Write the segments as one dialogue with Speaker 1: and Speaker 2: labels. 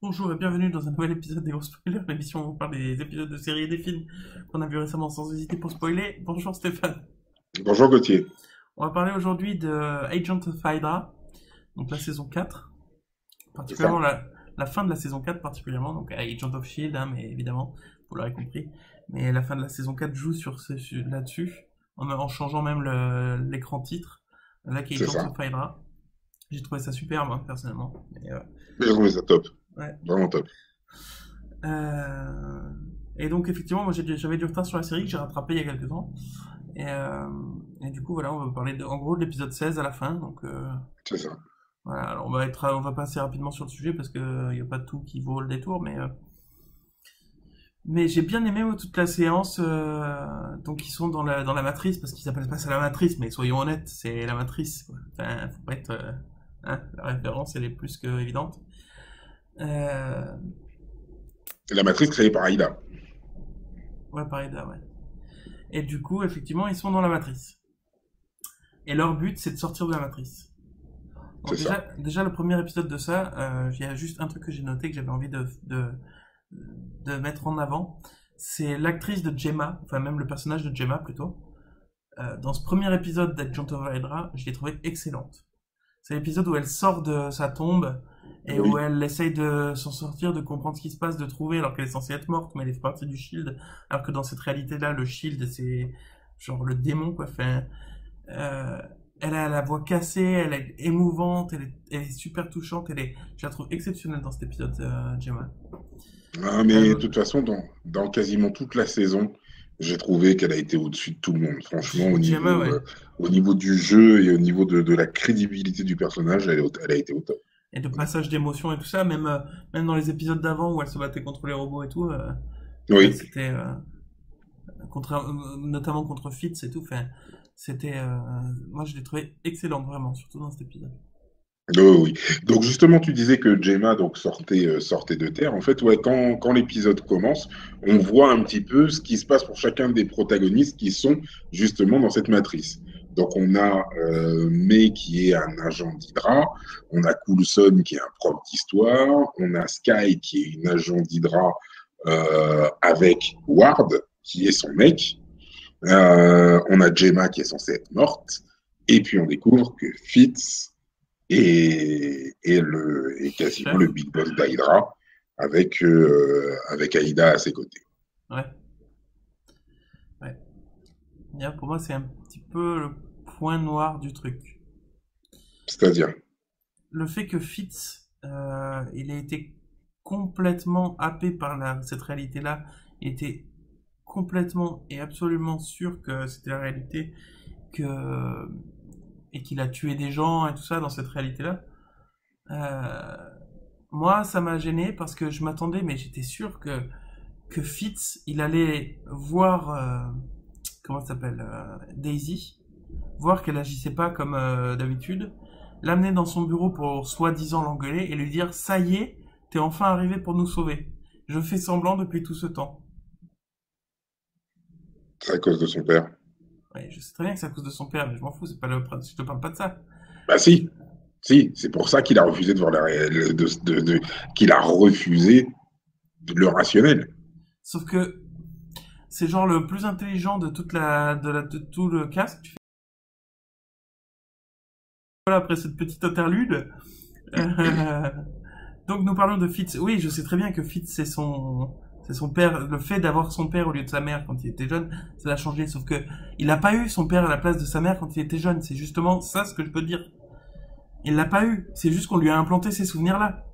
Speaker 1: Bonjour et bienvenue dans un nouvel épisode des gros spoilers, l'émission où on parle des épisodes de séries et des films qu'on a vus récemment sans hésiter pour spoiler. Bonjour Stéphane.
Speaker 2: Bonjour Gauthier.
Speaker 1: On va parler aujourd'hui de Agent of Hydra, donc la saison 4,
Speaker 2: C'est
Speaker 1: particulièrement
Speaker 2: ça.
Speaker 1: la fin de la saison 4 particulièrement, donc Agent of Shield, hein, mais évidemment, vous l'aurez compris. Mais la fin de la saison 4 joue là-dessus, en changeant même l'écran titre, avec
Speaker 2: C'est
Speaker 1: Agent
Speaker 2: ça.
Speaker 1: of Hydra. J'ai trouvé ça super, moi, personnellement.
Speaker 2: J'ai trouvé ça top.
Speaker 1: Ouais.
Speaker 2: Vraiment top.
Speaker 1: Euh, Et donc effectivement, moi j'avais du retard sur la série que j'ai rattrapé il y a quelques temps. Et, euh, et du coup voilà, on va parler en gros de l'épisode 16 à la fin. Donc
Speaker 2: C'est ça.
Speaker 1: voilà, alors on va passer rapidement sur le sujet parce que il y a pas tout qui vaut le détour, mais j'ai bien aimé moi, toute la séance. Donc ils sont dans la matrice parce qu'ils appellent pas ça la matrice, mais soyons honnêtes, c'est la matrice, quoi. Enfin, faut pas être hein, la référence elle est plus que évidente. Euh,
Speaker 2: La matrice créée par Aïda.
Speaker 1: ouais, pareil là, ouais. Et du coup, effectivement, ils sont dans la matrice. Et leur but, c'est de sortir de la matrice. Bon,
Speaker 2: C'est ça.
Speaker 1: déjà le premier épisode de ça, il y a juste un truc que j'ai noté que j'avais envie de mettre en avant. C'est l'actrice de Gemma, enfin même le personnage de Gemma plutôt. Dans ce premier épisode d'Agent of Hydra, je l'ai trouvée excellente. C'est l'épisode où elle sort de sa tombe et où
Speaker 2: Oui.
Speaker 1: elle essaye de s'en sortir, de comprendre ce qui se passe, de trouver, alors qu'elle est censée être morte, mais elle fait partie du Shield, alors que dans cette réalité-là, le Shield, c'est genre le démon, quoi. Enfin, euh, elle a la voix cassée, elle est émouvante, elle est super touchante, je la trouve exceptionnelle dans cet épisode, Gemma.
Speaker 2: Ah, mais de
Speaker 1: Elle,
Speaker 2: toute façon, dans quasiment toute la saison, j'ai trouvé qu'elle a été au-dessus de tout le monde. Franchement,
Speaker 1: Gemma, ouais.
Speaker 2: au niveau du jeu et au niveau de la crédibilité du personnage, elle a été au top.
Speaker 1: Et de passage d'émotion et tout ça, même dans les épisodes d'avant où elle se battait contre les robots et tout, enfin,
Speaker 2: Oui.
Speaker 1: c'était notamment contre Fitz et tout. Enfin, c'était, moi je l'ai trouvé excellente vraiment, surtout dans cet épisode.
Speaker 2: Oh, oui. Donc justement, tu disais que Gemma donc sortait de terre. En fait, ouais, quand l'épisode commence, on voit un petit peu ce qui se passe pour chacun des protagonistes qui sont justement dans cette matrice. Donc on a May qui est un agent d'Hydra, on a Coulson qui est un prof d'histoire, on a Sky qui est une agent d'Hydra avec Ward qui est son mec, on a Gemma qui est censée être morte, et puis on découvre que Fitz et quasiment le
Speaker 1: Chef,
Speaker 2: big boss d'Hydra avec Aïda à ses côtés.
Speaker 1: ouais, ouais. Bien, pour moi, c'est un petit peu le point noir du truc.
Speaker 2: C'est-à-dire,
Speaker 1: Le fait que Fitz, il a été complètement happé par cette réalité-là, il était complètement et absolument sûr que c'était la réalité, que, et qu'il a tué des gens et tout ça dans cette réalité-là. Euh, Moi, ça m'a gêné parce que je m'attendais, mais j'étais sûr que Fitz, il allait voir, comment ça s'appelle, Daisy, voir qu'elle agissait pas comme d'habitude, l'amener dans son bureau pour soi-disant l'engueuler et lui dire ça y est, t'es enfin arrivé pour nous sauver. Je fais semblant depuis tout ce temps.
Speaker 2: c'est à cause de son père.
Speaker 1: Ouais, je sais très bien que c'est à cause de son père, mais je m'en fous, c'est pas je te parle pas de ça.
Speaker 2: Bah si, si, c'est pour ça qu'il a refusé de voir qu'il a refusé le rationnel.
Speaker 1: Sauf que c'est genre le plus intelligent de de tout le cast. Voilà, après cette petite interlude. Euh, donc nous parlons de Fitz. Oui, je sais très bien que Fitz c'est son père. Le fait d'avoir son père au lieu de sa mère quand il était jeune, ça l'a changé. Sauf que il n'a pas eu son père à la place de sa mère quand il était jeune. C'est justement ça ce que je peux dire. Il l'a pas eu. C'est juste qu'on lui a implanté ces souvenirs-là.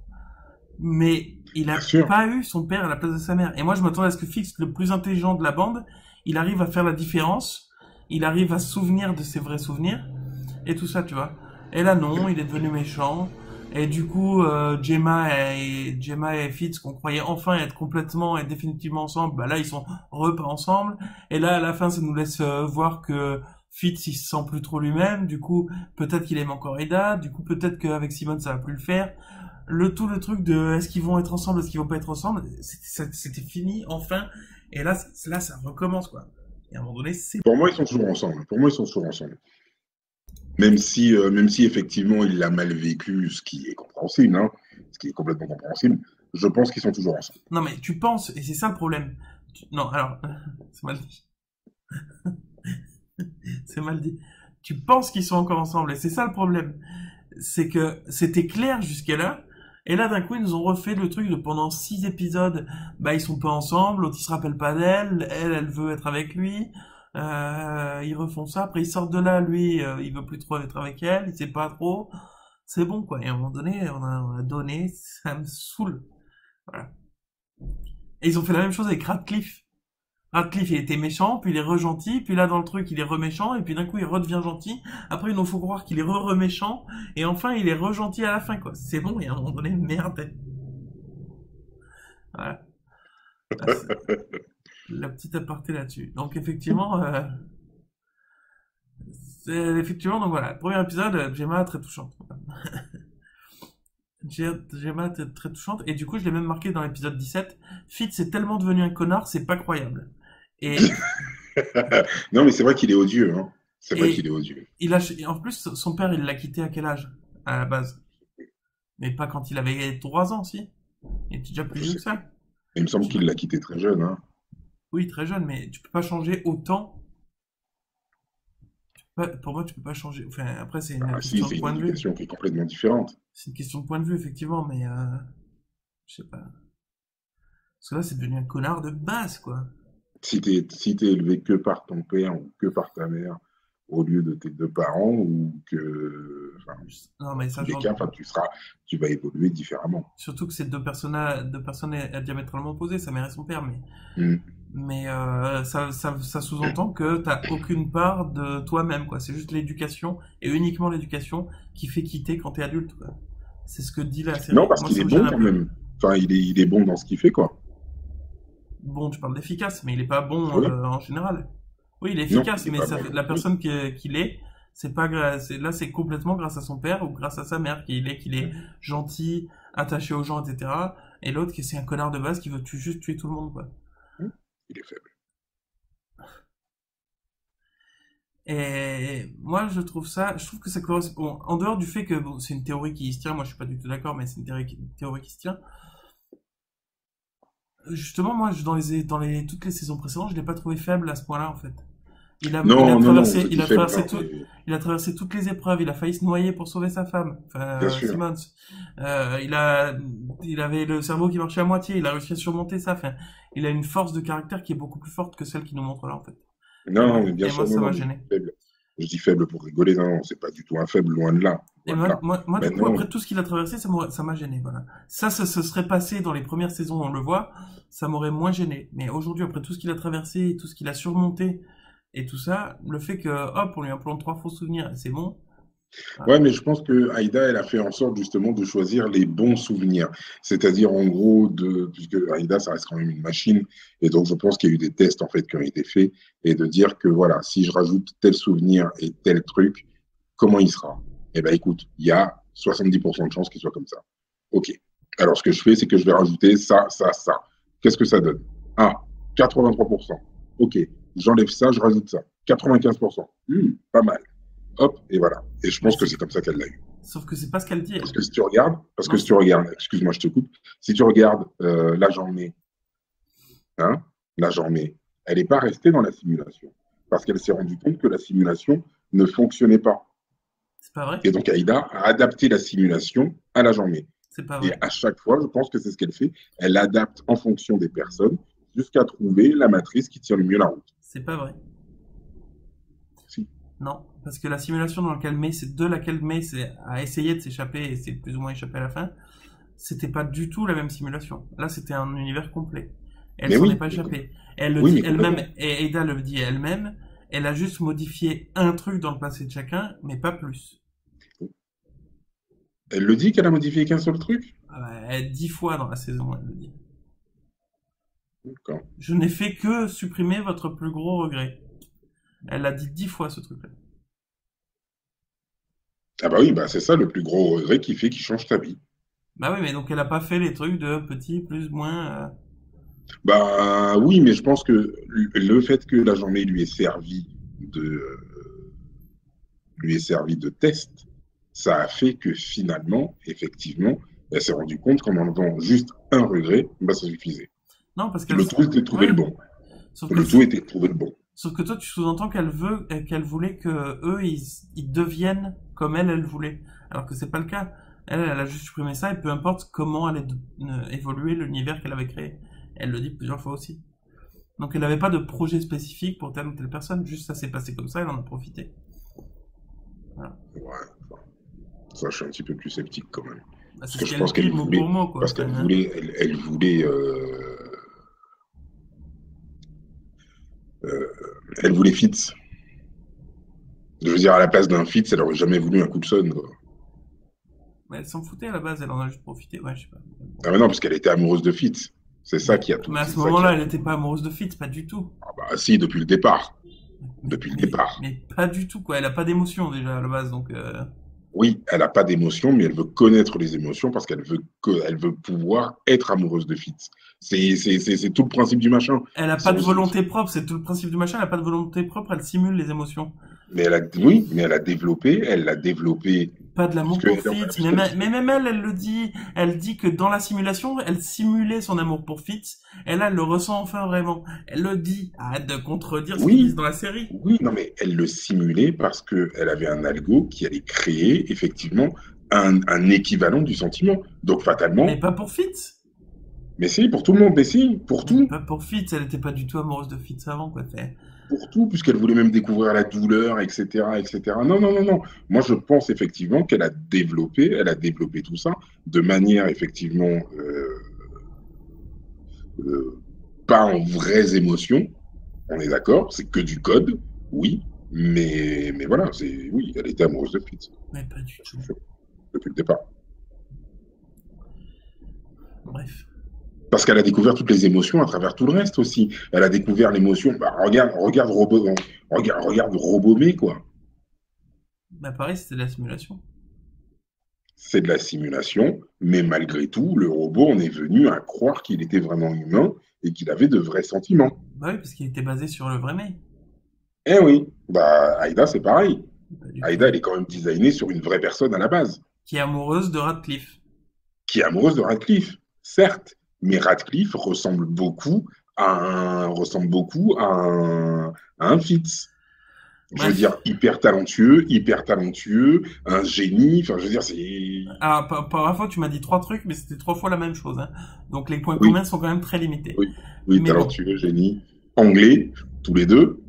Speaker 1: Mais il
Speaker 2: Bien
Speaker 1: a
Speaker 2: sûr.
Speaker 1: pas eu son père à la place de sa mère. Et moi, je m'attendais à ce que Fix, le plus intelligent de la bande, il arrive à faire la différence, il arrive à se souvenir de ses vrais souvenirs, et tout ça, tu vois. Et là, non, il est devenu méchant. Et du coup, Gemma et Fitz, qu'on croyait enfin être complètement et définitivement ensemble, bah là, ils sont repas ensemble. Et là, à la fin, ça nous laisse voir que Fitz, il se sent plus trop lui-même. Du coup, peut-être qu'il aime encore Eda. Du coup, peut-être qu'avec Simone, ça va plus le faire. Le truc de est-ce qu'ils vont être ensemble, est-ce qu'ils vont pas être ensemble, c'était fini enfin. Et là, ça recommence quoi. Et à un moment donné, c'est
Speaker 2: Pour moi, ils sont toujours ensemble. Pour moi, ils sont toujours ensemble. Même si effectivement il l'a mal vécu, ce qui est compréhensible, hein, ce qui est complètement compréhensible, Je pense qu'ils sont toujours ensemble.
Speaker 1: Non, mais tu penses, et c'est ça le problème. Non, alors, c'est mal dit. C'est mal dit. Tu penses qu'ils sont encore ensemble, et c'est ça le problème. C'est que c'était clair jusqu'à là, et là d'un coup ils nous ont refait le truc de pendant 6 épisodes, bah ils sont pas ensemble, l'autre il se rappelle pas d'elle, elle veut être avec lui, ils refont ça, après ils sortent de là, lui il veut plus trop être avec elle, il sait pas trop, c'est bon quoi, et à un moment donné on a donné, ça me saoule, voilà. Et ils ont fait la même chose avec Radcliffe. Radcliffe, il était méchant, puis il est re-gentil, puis là dans le truc il est re-méchant, et puis d'un coup il redevient gentil, après il nous faut croire qu'il est re-méchant, et enfin il est re-gentil à la fin, quoi. C'est bon, et à un moment donné, merde. Voilà. Là, la petite aparté là-dessus. Donc effectivement, effectivement, donc voilà, premier épisode, Gemma très touchante. Gemma très touchante, et du coup je l'ai même marqué dans l'épisode 17, Fitz est tellement devenu un connard, c'est pas croyable. Et
Speaker 2: Non, mais c'est vrai qu'il est odieux. Hein. C'est vrai qu'il est
Speaker 1: Et
Speaker 2: odieux.
Speaker 1: en plus, son père, il l'a quitté à quel âge, à la base? Mais pas quand il avait 3 ans, si. Il était déjà plus
Speaker 2: Je
Speaker 1: vieux que
Speaker 2: sais plus.
Speaker 1: ça.
Speaker 2: Il me semble
Speaker 1: Tu-
Speaker 2: qu'il l'a quitté très jeune. Hein.
Speaker 1: Oui, très jeune, mais tu peux pas changer autant. Pour moi, tu peux pas changer. Enfin, après, c'est une
Speaker 2: Ah, si,
Speaker 1: question de
Speaker 2: c'est une
Speaker 1: point de vue.
Speaker 2: éducation qui est complètement différente.
Speaker 1: C'est une question de point de vue, effectivement, mais je sais pas. Parce que là, c'est devenu un connard de base, quoi.
Speaker 2: Si t'es élevé que par ton père ou que par ta mère, au lieu de tes deux parents, ou que, enfin,
Speaker 1: Non,
Speaker 2: dans
Speaker 1: mais
Speaker 2: tous
Speaker 1: ça,
Speaker 2: les cas, enfin, tu vas évoluer différemment.
Speaker 1: surtout que c'est deux personnes diamétralement opposées, sa mère et son père, mais
Speaker 2: Mm.
Speaker 1: ça sous-entend que t'as aucune part de toi-même, quoi. C'est juste l'éducation, et uniquement l'éducation, qui fait quitter quand t'es adulte, quoi. C'est ce que dit la
Speaker 2: Non,
Speaker 1: série.
Speaker 2: parce
Speaker 1: Moi,
Speaker 2: qu'il
Speaker 1: ça
Speaker 2: est
Speaker 1: me gêne
Speaker 2: bon
Speaker 1: un
Speaker 2: quand
Speaker 1: peu.
Speaker 2: même. Enfin, il est bon dans ce qu'il fait, quoi.
Speaker 1: Bon, tu parles d'efficace, mais il est pas bon
Speaker 2: Oui.
Speaker 1: en général. Oui, il est
Speaker 2: Non, il
Speaker 1: efficace,
Speaker 2: n'est
Speaker 1: mais
Speaker 2: pas bon.
Speaker 1: la
Speaker 2: Oui.
Speaker 1: personne qu'il est, c'est pas là, c'est complètement grâce à son père ou grâce à sa mère qu'il est gentil, attaché aux gens, etc. Et l'autre, qui c'est un connard de base qui veut juste tuer tout le monde, quoi.
Speaker 2: Il est faible.
Speaker 1: Et moi, je trouve que ça correspond, en dehors du fait que bon, c'est une théorie qui se tient, moi je suis pas du tout d'accord, mais c'est une théorie qui se tient. Justement, moi, toutes les saisons précédentes, je l'ai pas trouvé faible à ce point-là, en fait.
Speaker 2: Non, non, non, je dis faible, non, mais
Speaker 1: Il a traversé toutes les épreuves, il a failli se noyer pour sauver sa femme,
Speaker 2: bien
Speaker 1: enfin,
Speaker 2: sûr.
Speaker 1: Simmons. Il avait le cerveau qui marchait à moitié, il a réussi à surmonter ça, enfin, il a une force de caractère qui est beaucoup plus forte que celle qu'il nous montre là, en fait.
Speaker 2: Non, mais bien
Speaker 1: Et moi,
Speaker 2: sûr, non,
Speaker 1: ça
Speaker 2: non,
Speaker 1: m'a
Speaker 2: mais je
Speaker 1: gêné.
Speaker 2: dis faible. Je dis faible pour rigoler, non, non, c'est pas du tout un faible, loin de là.
Speaker 1: Et
Speaker 2: Loin de là.
Speaker 1: du coup,
Speaker 2: Maintenant,
Speaker 1: après tout ce qu'il a traversé, ça m'a gêné, voilà. Ça se serait passé dans les premières saisons, on le voit, ça m'aurait moins gêné. Mais aujourd'hui, après tout ce qu'il a traversé, et tout ce qu'il a surmonté, et tout ça, le fait que, hop, on lui implante 3 faux souvenirs, et c'est bon.
Speaker 2: ouais,
Speaker 1: Voilà.
Speaker 2: mais je pense que Aïda, elle a fait en sorte justement de choisir les bons souvenirs. C'est-à-dire, en gros, puisque Aïda, ça reste quand même une machine, et donc je pense qu'il y a eu des tests en fait qui ont été faits, et de dire que voilà, si je rajoute tel souvenir et tel truc, comment il sera? Eh bien, écoute, il y a 70% de chances qu'il soit comme ça. OK. Alors, ce que je fais, c'est que je vais rajouter ça, ça, ça. Qu'est-ce que ça donne? Ah, 83%. OK. J'enlève ça, je rajoute ça. 95%. Pas mal. Hop, et voilà. Et je
Speaker 1: Mais
Speaker 2: pense que c'est comme ça qu'elle l'a eu.
Speaker 1: sauf que c'est pas ce qu'elle dit,
Speaker 2: Parce
Speaker 1: elle.
Speaker 2: que si tu regardes,
Speaker 1: Non,
Speaker 2: excuse-moi, je te coupe, si tu regardes l'agent May, hein, l'agent May, elle n'est pas restée dans la simulation. Parce qu'elle s'est rendue compte que la simulation ne fonctionnait pas.
Speaker 1: c'est pas vrai.
Speaker 2: Et donc Aïda a adapté la simulation à l'agent May.
Speaker 1: C'est pas
Speaker 2: Et
Speaker 1: vrai.
Speaker 2: à chaque fois, je pense que c'est ce qu'elle fait. Elle adapte en fonction des personnes jusqu'à trouver la matrice qui tient le mieux la route.
Speaker 1: C'est pas vrai.
Speaker 2: Si.
Speaker 1: Non. Parce que la simulation de laquelle May a essayé de s'échapper et s'est plus ou moins échappé à la fin, c'était pas du tout la même simulation. Là, c'était un univers complet. Elle
Speaker 2: Mais
Speaker 1: s'en est
Speaker 2: oui,
Speaker 1: pas échappée. Elle le
Speaker 2: oui,
Speaker 1: dit
Speaker 2: mais
Speaker 1: elle-même,
Speaker 2: complètement.
Speaker 1: et Ada le dit elle-même, elle a juste modifié un truc dans le passé de chacun, mais pas plus.
Speaker 2: Elle le dit qu'elle a modifié qu'un seul truc.
Speaker 1: 10 fois dans la saison, elle le dit.
Speaker 2: D'accord.
Speaker 1: Je n'ai fait que supprimer votre plus gros regret. Elle l'a dit 10 fois ce truc-là.
Speaker 2: Ah bah oui, bah c'est ça le plus gros regret qui fait qu'il change ta vie.
Speaker 1: Bah oui, mais donc elle a pas fait les trucs de petit, plus, moins.
Speaker 2: Bah oui, mais je pense que le fait que la journée lui ait servi de test, ça a fait que finalement, effectivement, Elle s'est rendue compte qu'en enlevant juste un regret, bah, ça suffisait.
Speaker 1: Non, parce
Speaker 2: Le tout était de trouver
Speaker 1: ouais.
Speaker 2: le bon.
Speaker 1: Sauf que,
Speaker 2: Le tout était de trouver le bon.
Speaker 1: sauf que toi, tu sous-entends qu'elle voulait que eux, ils deviennent comme elle voulait. Alors que c'est pas le cas. Elle a juste supprimé ça, et peu importe comment allait évoluer l'univers qu'elle avait créé. Elle le dit plusieurs fois aussi. Donc elle n'avait pas de projet spécifique pour telle ou telle personne, juste ça s'est passé comme ça, elle en a profité. Voilà.
Speaker 2: Ouais, ça, je suis un petit peu plus sceptique quand même.
Speaker 1: Bah,
Speaker 2: Parce
Speaker 1: c'est
Speaker 2: que
Speaker 1: ce
Speaker 2: je
Speaker 1: qu'elle
Speaker 2: pense
Speaker 1: dit
Speaker 2: qu'elle
Speaker 1: mot
Speaker 2: voulait,
Speaker 1: pour mot, quoi.
Speaker 2: parce qu'elle voulait, elle voulait, elle voulait Fitz. Je veux dire, à la place d'un Fitz, elle aurait jamais voulu un Coulson, quoi.
Speaker 1: Mais elle s'en foutait à la base, elle en a juste profité, ouais, je sais pas.
Speaker 2: Ah mais non, parce qu'elle était amoureuse de Fitz. C'est ça qui a tout.
Speaker 1: Mais à
Speaker 2: C'est
Speaker 1: ce
Speaker 2: ça qui a
Speaker 1: moment-là, elle
Speaker 2: tout.
Speaker 1: n'était pas amoureuse de Fitz, pas du tout.
Speaker 2: Ah bah si, depuis le départ.
Speaker 1: Mais,
Speaker 2: Depuis le
Speaker 1: mais,
Speaker 2: départ.
Speaker 1: mais pas du tout, quoi. Elle a pas d'émotion déjà à la base, donc.
Speaker 2: Oui, elle n'a pas d'émotion, mais elle veut connaître les émotions parce qu'elle veut pouvoir être amoureuse de Fitz. C'est tout le principe du machin.
Speaker 1: Elle a pas de volonté propre, c'est tout le principe du machin. Elle a pas de volonté propre, elle simule les émotions.
Speaker 2: Mais oui, mais elle l'a développé.
Speaker 1: Pas de l'amour pour Fitz, mais même elle le dit. Elle dit que dans la simulation, elle simulait son amour pour Fitz. Et là, elle le ressent enfin vraiment. Elle le dit. Arrête de contredire ce qu'ils disent dans la série.
Speaker 2: Oui, non, mais elle le simulait parce qu'elle avait un algo qui allait créer effectivement un équivalent du sentiment. Donc fatalement.
Speaker 1: Mais pas pour Fitz.
Speaker 2: Mais si, pour tout le monde, mais si, pour tout.
Speaker 1: Pas pour Fitz, elle était pas du tout amoureuse de Fitz avant, quoi.
Speaker 2: Pour tout, puisqu'elle voulait même découvrir la douleur, etc., etc. Non, non, non, non. Moi, je pense effectivement qu'elle a développé tout ça de manière effectivement pas en vraies émotions. On est d'accord, c'est que du code, oui, mais voilà, oui, elle était amoureuse de Fitz.
Speaker 1: Mais pas du tout.
Speaker 2: Depuis le départ.
Speaker 1: Bref.
Speaker 2: Parce qu'elle a découvert toutes les émotions à travers tout le reste aussi. Elle a découvert l'émotion. Bah, regarde Robomé, quoi.
Speaker 1: Bah pareil, c'était de la simulation.
Speaker 2: C'est de la simulation, mais malgré tout, le robot, on est venu à croire qu'il était vraiment humain et qu'il avait de vrais sentiments.
Speaker 1: Bah oui, parce qu'il était basé sur le vrai May.
Speaker 2: Eh oui, bah Aïda, c'est pareil. Aïda, elle est quand même designée sur une vraie personne à la base.
Speaker 1: Qui est amoureuse de Radcliffe.
Speaker 2: Qui est amoureuse de Radcliffe, certes. Mais Radcliffe ressemble beaucoup à un Fitz. Je veux dire, hyper talentueux, un génie. Enfin, je veux dire, c'est.
Speaker 1: Alors, par fois, tu m'as dit 3 trucs, mais c'était 3 fois la même chose. Hein. Donc, les points communs sont quand même très limités.
Speaker 2: Oui, talentueux, bon. Génie. Anglais, tous les deux.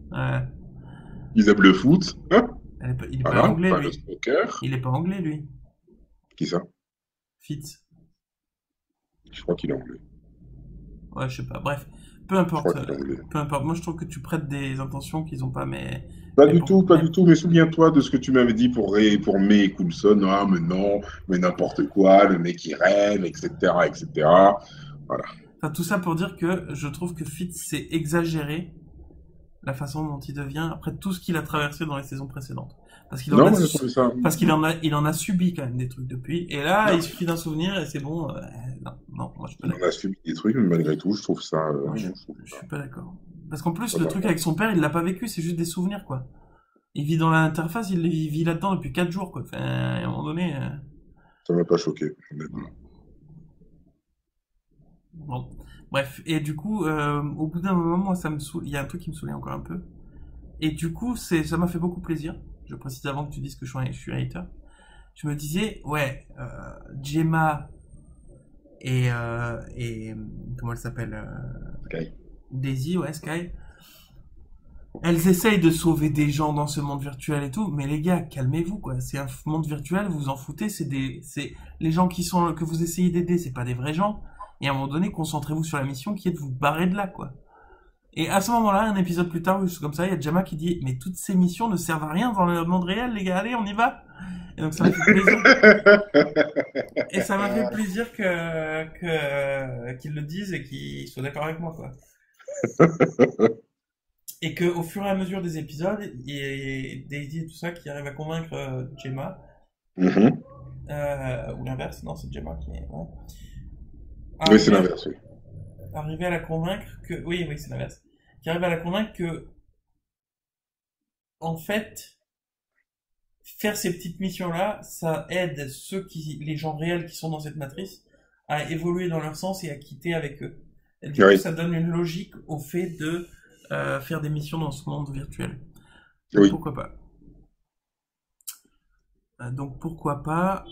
Speaker 2: Ils aiment le foot. Hein,
Speaker 1: il est pas anglais, lui.
Speaker 2: Le soccer.
Speaker 1: Il est pas anglais, lui.
Speaker 2: Qui ça?
Speaker 1: Fitz.
Speaker 2: Je crois qu'il est anglais.
Speaker 1: Ouais, je sais pas. Bref, peu importe. Peu importe. Moi, je trouve que tu prêtes des intentions qu'ils ont pas, mais.
Speaker 2: Pas du tout. Mais souviens-toi de ce que tu m'avais dit pour May et Coulson. Ah, mais non, mais n'importe quoi, le mec qui rêve, etc., etc. Voilà.
Speaker 1: Enfin, tout ça pour dire que je trouve que Fitz c'est exagéré la façon dont il devient après tout ce qu'il a traversé dans les saisons précédentes. Parce qu'il en a subi quand même des trucs depuis. Et là, il suffit d'un souvenir et c'est bon. Non, moi je peux.
Speaker 2: Il en a subi des trucs, mais malgré tout, je trouve ça.
Speaker 1: Je suis pas d'accord. Parce qu'en plus, le truc avec son père, il l'a pas vécu, c'est juste des souvenirs, quoi. Il vit dans l'interface, il vit là-dedans depuis 4 jours, quoi. Enfin, à un moment donné.
Speaker 2: Ça m'a pas choqué, honnêtement.
Speaker 1: Bon. Bref, et du coup, au bout d'un moment, moi, ça me saoule. Il y a un truc qui me saoulait encore un peu. Et du coup, ça m'a fait beaucoup plaisir. Je précise avant que tu dises que je suis un hater. Je me disais, ouais, Gemma et comment elle s'appelle
Speaker 2: Sky.
Speaker 1: Daisy, ouais, Sky. Elles essayent de sauver des gens dans ce monde virtuel et tout, mais les gars, calmez-vous, quoi. C'est un monde virtuel, vous vous en foutez, c'est les gens que vous essayez d'aider, c'est pas des vrais gens. Et à un moment donné, concentrez-vous sur la mission qui est de vous barrer de là, quoi. Et à ce moment-là, un épisode plus tard, juste comme ça, il y a Gemma qui dit, mais toutes ces missions ne servent à rien dans le monde réel, les gars, allez, on y va. Et donc ça m'a fait plaisir. Et ça m'a fait plaisir qu'ils le disent et qu'ils soient d'accord avec moi, quoi. Et que au fur et à mesure des épisodes, il y a Daisy et tout ça qui arrivent à convaincre Gemma. Ou l'inverse, non, c'est Gemma qui est. Ouais.
Speaker 2: Oui, c'est l'inverse, oui.
Speaker 1: Arriver à la convaincre que. Oui, c'est l'inverse. Qui arrive à la convaincre que. En fait. faire ces petites missions-là, ça aide les gens réels qui sont dans cette matrice à évoluer dans leur sens et à quitter avec eux. Et du coup,
Speaker 2: Oui,
Speaker 1: ça donne une logique au fait de faire des missions dans ce monde virtuel. Donc
Speaker 2: oui,
Speaker 1: pourquoi pas. Donc pourquoi pas,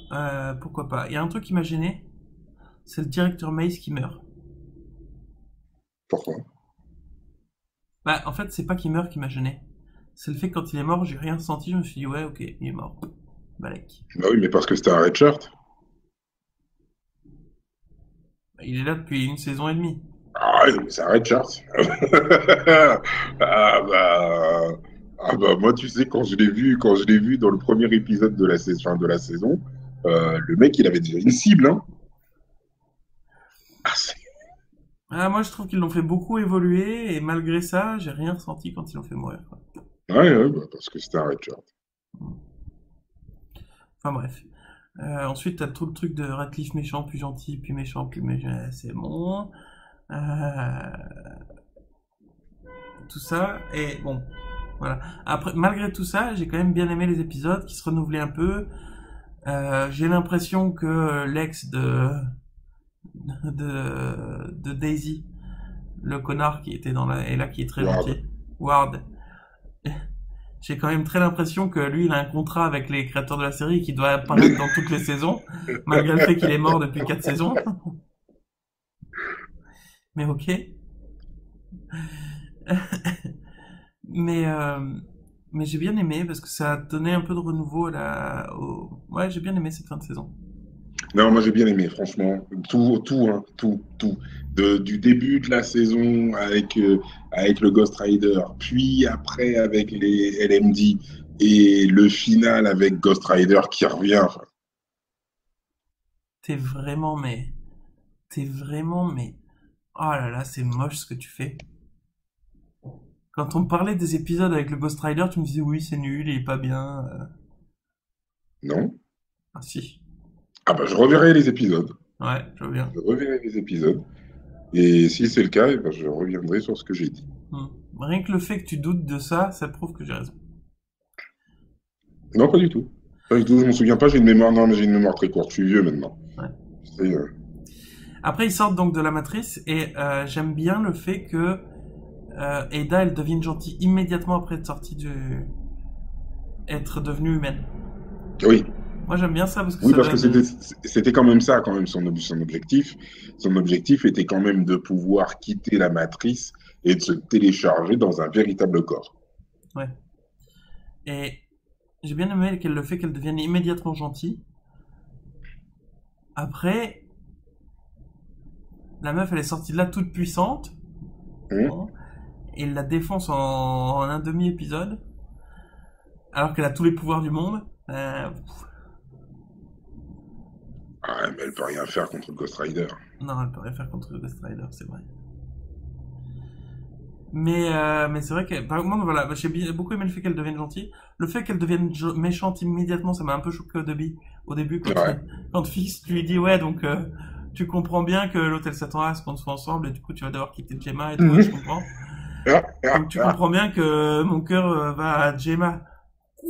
Speaker 1: pourquoi pas. Il y a un truc qui m'a gêné, c'est le directeur Mace qui meurt.
Speaker 2: pourquoi?
Speaker 1: Bah en fait c'est pas qu'il meurt qui m'a gêné. C'est le fait que quand il est mort, j'ai rien senti, je me suis dit ouais ok, il est mort. Balek.
Speaker 2: Bah oui, mais parce que c'était un red shirt.
Speaker 1: Bah, il est là depuis une saison et demie.
Speaker 2: Ah, ouais, mais c'est un red shirt. Ah bah, ah bah, moi, tu sais, quand je l'ai vu dans le premier épisode de la saison, le mec, il avait déjà une cible, hein. Ah,
Speaker 1: Ah, moi je trouve qu'ils l'ont fait beaucoup évoluer et malgré ça, j'ai rien ressenti quand ils l'ont fait mourir, quoi.
Speaker 2: ouais, ouais, bah, parce que c'était un red shirt.
Speaker 1: Enfin bref. Ensuite, t'as tout le truc de Ratcliffe méchant, puis gentil, puis méchant, puis méchant, c'est bon. Euh, tout ça, et bon, voilà. Après, malgré tout ça, j'ai quand même bien aimé les épisodes qui se renouvelaient un peu. J'ai l'impression que l'ex de Daisy, le connard qui était est là, qui est très
Speaker 2: Ward.
Speaker 1: gentil, Ward, j'ai quand même très l'impression que lui, il a un contrat avec les créateurs de la série et qu'il doit apparaître dans toutes les saisons, malgré le fait qu'il est mort depuis 4 saisons. Mais ok. mais mais j'ai bien aimé parce que ça a donné un peu de renouveau Ouais, j'ai bien aimé cette fin de saison.
Speaker 2: Non, moi j'ai bien aimé, franchement. Tout, hein, tout. Du début de la saison avec le Ghost Rider, puis après avec les LMD, et le final avec Ghost Rider qui revient. Enfin,
Speaker 1: T'es vraiment mais t'es vraiment mais oh là là, c'est moche ce que tu fais. Quand on me parlait des épisodes avec le Ghost Rider, tu me disais oui, c'est nul, il est pas bien.
Speaker 2: non?
Speaker 1: Ah si.
Speaker 2: Ah bah je reverrai les épisodes.
Speaker 1: Ouais, je veux bien.
Speaker 2: Je reverrai les épisodes. Et si c'est le cas, eh ben, je reviendrai sur ce que j'ai dit.
Speaker 1: Hmm. Rien que le fait que tu doutes de ça, ça prouve que j'ai raison.
Speaker 2: Non, pas du tout. Pas du tout, je m'en souviens pas, j'ai une mémoire, non, mais j'ai une mémoire très courte, je suis vieux maintenant.
Speaker 1: Ouais.
Speaker 2: C'est,
Speaker 1: Après, ils sortent donc de la matrice et j'aime bien le fait que Ada, elle devient gentille immédiatement après être devenue humaine.
Speaker 2: oui,
Speaker 1: Moi, j'aime bien ça parce que
Speaker 2: oui,
Speaker 1: ça
Speaker 2: parce que
Speaker 1: donne.
Speaker 2: c'était quand même ça, quand même, son objectif. Son objectif était quand même de pouvoir quitter la matrice et de se télécharger dans un véritable corps.
Speaker 1: Ouais. Et j'ai bien aimé qu'elle le fait qu'elle devienne immédiatement gentille. Après, la meuf, elle est sortie de là toute puissante.
Speaker 2: Hein.
Speaker 1: Bon, et elle la défonce en un demi-épisode. Alors qu'elle a tous les pouvoirs du monde.
Speaker 2: Ah, mais elle peut rien faire contre Ghost Rider.
Speaker 1: Non, elle peut rien faire contre le Ghost Rider, c'est vrai. Mais c'est vrai que, par contre, voilà, beaucoup aimé le fait qu'elle devienne gentille. Le fait qu'elle devienne méchante immédiatement, ça m'a un peu choqué au début,
Speaker 2: Ouais.
Speaker 1: quand Fix lui dit, ouais, donc, tu comprends bien que l'hôtel s'attend à ce qu'on soit ensemble, et du coup, tu vas devoir quitter Gemma et tout, ouais, je comprends.
Speaker 2: Ah, ah,
Speaker 1: Donc, tu
Speaker 2: ah.
Speaker 1: comprends bien que mon cœur va à Gemma. Quoi?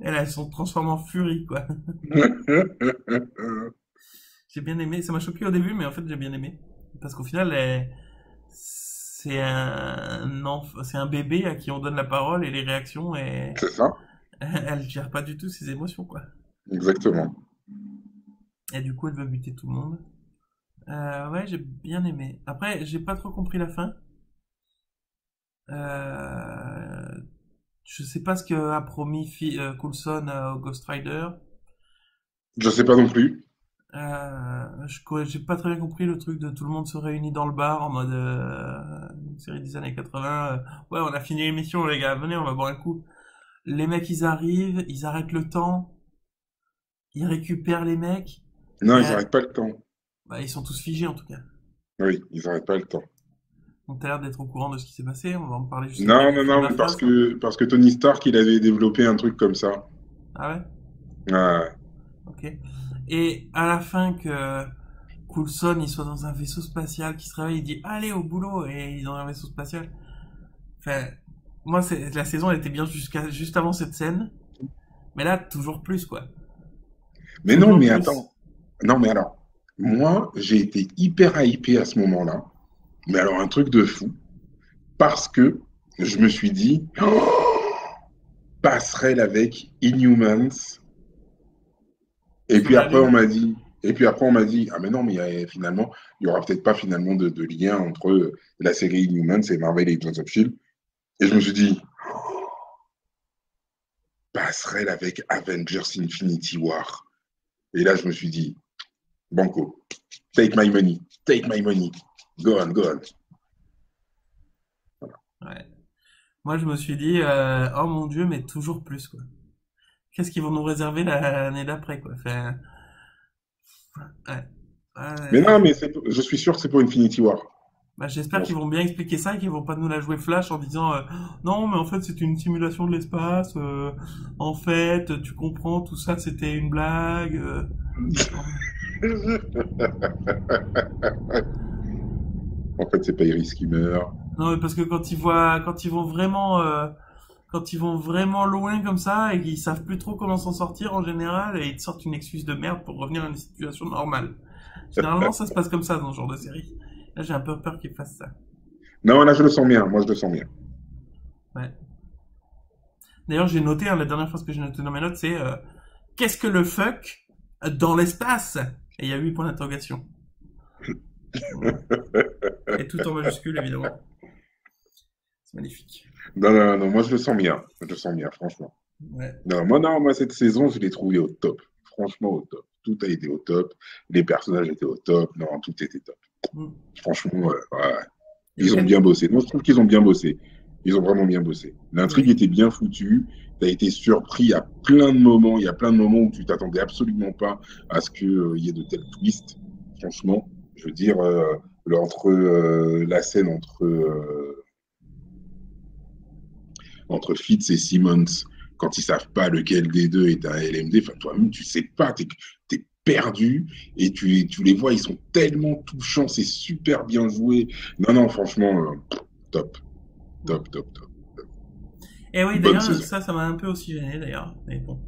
Speaker 1: Et là, elles sont transformées en furie, quoi. J'ai bien aimé, ça m'a choqué au début, mais en fait, j'ai bien aimé. Parce qu'au final, c'est un bébé à qui on donne la parole et les réactions et
Speaker 2: C'est ça,
Speaker 1: elle gère pas du tout ses émotions quoi.
Speaker 2: exactement.
Speaker 1: Et du coup elle veut buter tout le monde. Ouais j'ai bien aimé. Après j'ai pas trop compris la fin. Euh, je sais pas ce que a promis Coulson au Ghost Rider.
Speaker 2: Je sais pas non plus.
Speaker 1: J'ai pas très bien compris le truc de tout le monde se réunit dans le bar en mode une série des années 80. Ouais on a fini l'émission les gars, venez on va boire un coup. Les mecs, ils arrivent, ils arrêtent le temps, ils récupèrent les mecs,
Speaker 2: Non,
Speaker 1: et
Speaker 2: ils n'arrêtent pas le temps.
Speaker 1: bah, ils sont tous figés en tout cas.
Speaker 2: Oui, ils n'arrêtent pas le temps.
Speaker 1: Donc t'as l'air d'être au courant de ce qui s'est passé, on va en parler juste après
Speaker 2: Non,
Speaker 1: que tu
Speaker 2: non,
Speaker 1: finis
Speaker 2: non,
Speaker 1: ma
Speaker 2: mais parce
Speaker 1: phrase.
Speaker 2: que, parce que Tony Stark, il avait développé un truc comme ça.
Speaker 1: Ah ouais.
Speaker 2: Ah,
Speaker 1: Ok. Et à la fin que Coulson il soit dans un vaisseau spatial, qui se réveille, il dit allez au boulot, et il est dans un vaisseau spatial. Enfin, moi la saison elle était bien juste avant cette scène. Mais là, toujours plus, quoi.
Speaker 2: Mais non,
Speaker 1: Toujours
Speaker 2: mais
Speaker 1: plus.
Speaker 2: attends. Non, mais alors, moi, j'ai été hyper hypé à ce moment-là. Mais alors, un truc de fou. Parce que je me suis dit, oh, passerelle avec Inhumans. Et
Speaker 1: Sur
Speaker 2: puis
Speaker 1: la
Speaker 2: après, on
Speaker 1: Lune.
Speaker 2: m'a dit, ah mais non, mais finalement, il y aura peut-être pas finalement de lien entre la série Inhumans et Marvel et Agents of Shield. Et je me suis dit, passerelle avec Avengers Infinity War. Et là, je me suis dit, Banco, take my money, go on, go on.
Speaker 1: Ouais. Moi, je me suis dit, oh mon Dieu, mais toujours plus, quoi. Qu'est-ce qu'ils vont nous réserver l'année d'après, quoi. Enfin, ouais.
Speaker 2: Mais
Speaker 1: Ouais.
Speaker 2: non, mais je suis sûr que c'est pour Infinity War.
Speaker 1: Bah, j'espère
Speaker 2: Bon,
Speaker 1: qu'ils vont bien expliquer ça et qu'ils vont pas nous la jouer flash en disant non mais en fait c'est une simulation de l'espace en fait tu comprends tout ça c'était une blague
Speaker 2: en fait, c'est pas Iris qui meurt.
Speaker 1: non mais parce que quand ils vont vraiment quand ils vont vraiment loin comme ça et qu'ils savent plus trop comment s'en sortir en général et ils te sortent une excuse de merde pour revenir à une situation normale. Généralement ça se passe comme ça dans ce genre de série. Là j'ai un peu peur qu'ils fassent ça.
Speaker 2: Non, là, je le sens bien. Moi, je le sens bien.
Speaker 1: Ouais. D'ailleurs, j'ai noté, hein, la dernière phrase que j'ai notée dans mes notes, c'est qu'est-ce que le fuck dans l'espace? Et il y a 8 points d'interrogation. Voilà. Et tout en majuscule, évidemment. C'est magnifique.
Speaker 2: Non, non, non, moi, je le sens bien. Je le sens bien, franchement.
Speaker 1: Ouais.
Speaker 2: Non, moi, cette saison, je l'ai trouvée au top. Franchement, au top. Tout a été au top. Les personnages étaient au top. Non, tout était top.
Speaker 1: Mm.
Speaker 2: Franchement, ouais.
Speaker 1: Il y avait
Speaker 2: Ils ont
Speaker 1: quel-
Speaker 2: bien bossé. Moi, je trouve qu'ils ont bien bossé. Ils ont vraiment bien bossé.
Speaker 1: il y
Speaker 2: L'intrigue
Speaker 1: avait-
Speaker 2: était bien foutue. Tu as été surpris à plein de moments. Il y a plein de moments où tu t'attendais absolument pas à ce qu'il y ait de tels twists. Franchement, je veux dire, la scène entre Fitz et Simmons, quand ils savent pas lequel des deux est un LMD, enfin, toi-même, tu sais pas, t'es perdu et tu les vois, ils sont tellement touchants, c'est super bien joué. Non, non, franchement, top,
Speaker 1: Mm.
Speaker 2: top, top, top.
Speaker 1: Et oui,
Speaker 2: Bonne
Speaker 1: d'ailleurs,
Speaker 2: saison.
Speaker 1: ça m'a un peu aussi gêné, d'ailleurs. Mais bon.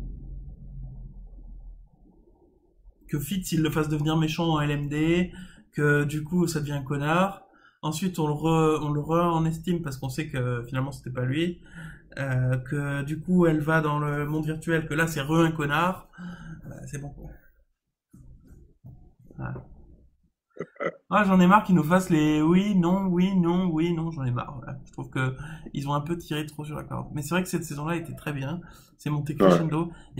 Speaker 1: Que Fitz, il le fasse devenir méchant en LMD, que du coup, ça devient un connard. Ensuite, on le re en estime parce qu'on sait que finalement, c'était pas lui. Que du coup, elle va dans le monde virtuel, que là, c'est re un connard. C'est bon, quoi. Voilà. Ah, j'en ai marre qu'ils nous fassent les oui, non, oui, non, oui, non, j'en ai marre. Voilà. Je trouve que ils ont un peu tiré trop sur la corde. Mais c'est vrai que cette saison-là était très bien. C'est monté
Speaker 2: Ouais.
Speaker 1: crescendo. Il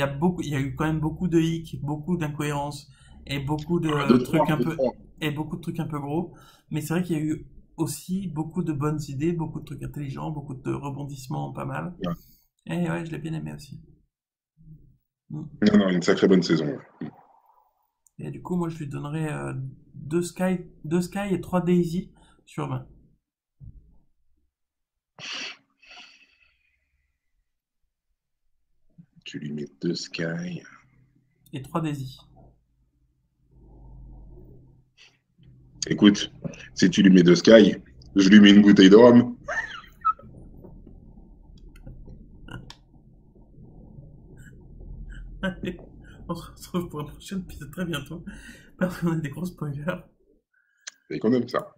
Speaker 1: y a eu quand même beaucoup de hicks, beaucoup d'incohérences et beaucoup
Speaker 2: Ah,
Speaker 1: de
Speaker 2: deux,
Speaker 1: trucs
Speaker 2: trois,
Speaker 1: un
Speaker 2: deux,
Speaker 1: peu
Speaker 2: trois.
Speaker 1: et beaucoup de trucs un peu gros. Mais c'est vrai qu'il y a eu aussi beaucoup de bonnes idées, beaucoup de trucs intelligents, beaucoup de rebondissements pas mal.
Speaker 2: Ouais.
Speaker 1: Et ouais, je l'ai bien aimé aussi. Mm.
Speaker 2: Non, non, une sacrée bonne saison. Ouais.
Speaker 1: Et du coup, moi, je lui donnerais 2 Sky et 3 Daisy sur 20.
Speaker 2: Tu lui mets deux Sky.
Speaker 1: Et 3 Daisy.
Speaker 2: Écoute, si tu lui mets deux Sky, je lui mets une bouteille de rhum.
Speaker 1: Allez, on se retrouve pour un prochain épisode très bientôt parce qu'on a des gros spoilers.
Speaker 2: Et qu'on aime ça.